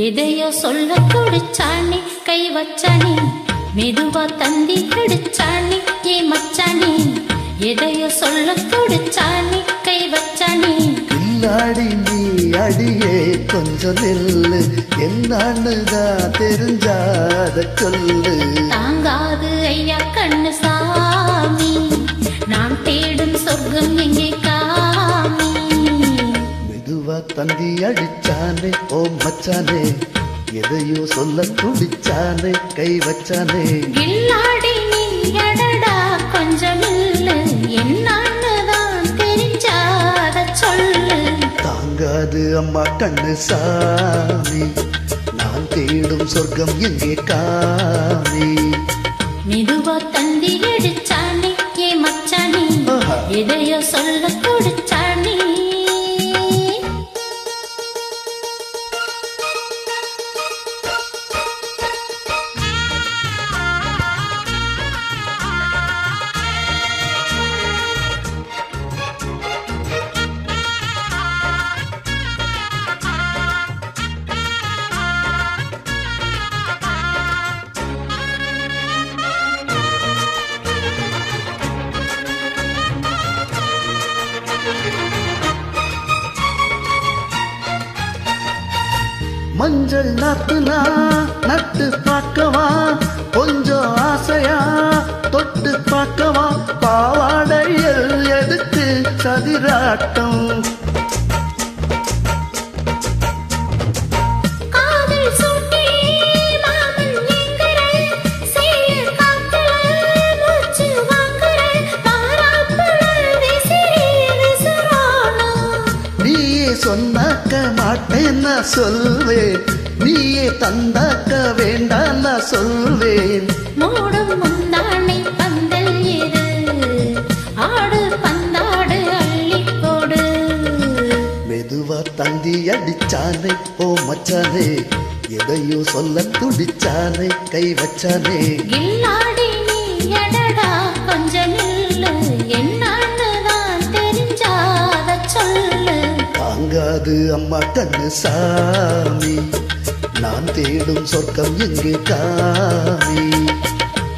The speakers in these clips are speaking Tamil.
எதையோ சொல்ல துடிச்சானே கை வச்சானே மெதுவா தந்தி அடிச்சானே ஏ மச்சானே எதையோ சொல்ல துடிச்சானே கை வச்சானே கில்லாடி நீ அடியே கொஞ்சம் நெல்லு என்னன்னுதான் தெரிஞ்சாத சொல்லு தாங்காது ஐயா கண்ணு சாமி நான் தேடும் சொர்க்கம் எங்கே காமி மெதுவா தந்தி அடிச்சானே ஓ மச்சானே எதையோ சொல்ல துடிச்சானே கை வச்சானே கில்லாடி நீ அடடா கொஞ்சம் இல்ல என்னன்னுதான் தெரிஞ்சாத சொல்லு தாங்காது அம்மா கண்ணு சாமி நான் தேடும் சொர்க்கம் எங்கே காமி மெதுவா தந்தி அடிச்சானே ஏ மச்சானே எதையோ சொல்ல துடிச்சானே மஞ்சள் நாத்துனா நட்டு பார்க்கவா கொஞ்சம் ஆசையா தொட்டு பார்க்கவா பாவாடையில் எதுக்கு சதிராட்டம் சொன்னாக்க மாட்டேன் நான் சொல்வேன் நீயே தந்தாக்க வேண்டாம் நான் சொல்வேன் மூடும் முந்தானை பந்தல் ஏறு ஆடு பந்தாடு அள்ளிக்கோடு மெதுவா தந்தி அடிச்சானே ஓ மச்சானே எதையோ சொல்ல துடிச்சானே கை வச்சானே கில்லாடி நீ அடடா கொஞ்சம் இல்ல என்னன்னுதான் தெரிஞ்சாத சொல்லு தாங்காது அம்மா கண்ணு சாமி நான் தேடும் சொர்க்கம் எங்கே காமி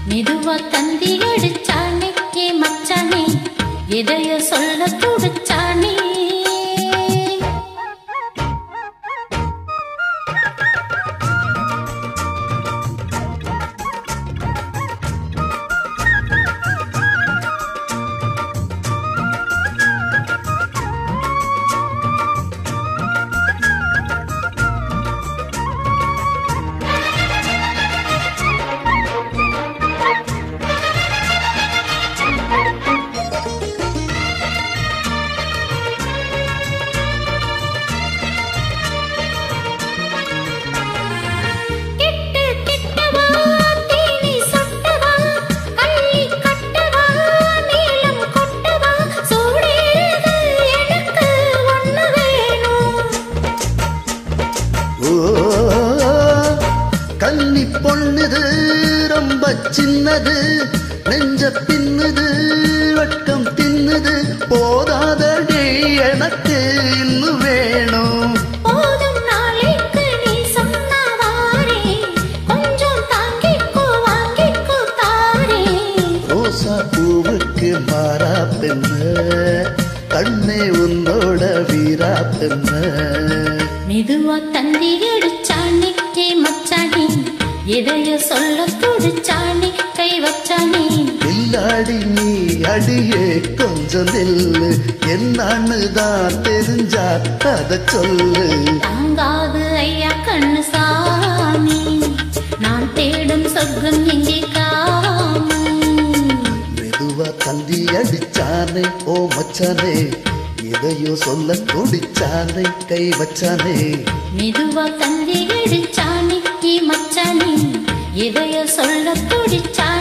மெதுவா தந்தி அடிச்சானே ஏ மச்சானே எதையோ சொல்ல துடிச்சானே கன்னி பொண்ணுது ரொம்ப சின்னது நெஞ்ச பின்னுது வட்டம் தின்னுது போதாதடி எனக்கு இன்னும் வேணும் போதும் நாளைக்கு நீ சொன்னவாரே கொஞ்சம் தாங்கிக்கோ வாங்கிக்கோ தாரே ரோசா பூவுக்கு மாறா பெண்ணு கண்ணே உன்னோட வீரா பெண்ணு மெதுவா தந்தி அடிச்சானே ஏ மச்சானே எதையோ சொல்ல துடிச்சானே கை வச்சானே கில்லாடி நீ அடியே கொஞ்சம் நெல்லு என்னன்னுதான் தெரிஞ்சா அத சொல்லு தாங்காது ஐயா கண்ணு சாமி நான் தேடும் சொர்க்கம் எங்கே காமி மெதுவா தந்தி அடிச்சானே ஓ மச்சானே எதையோ சொல்ல துடிச்சானே கை வச்சானே மெதுவா தந்தி அடிச்சானே ஏ மச்சானே எதையோ சொல்ல துடிச்சானே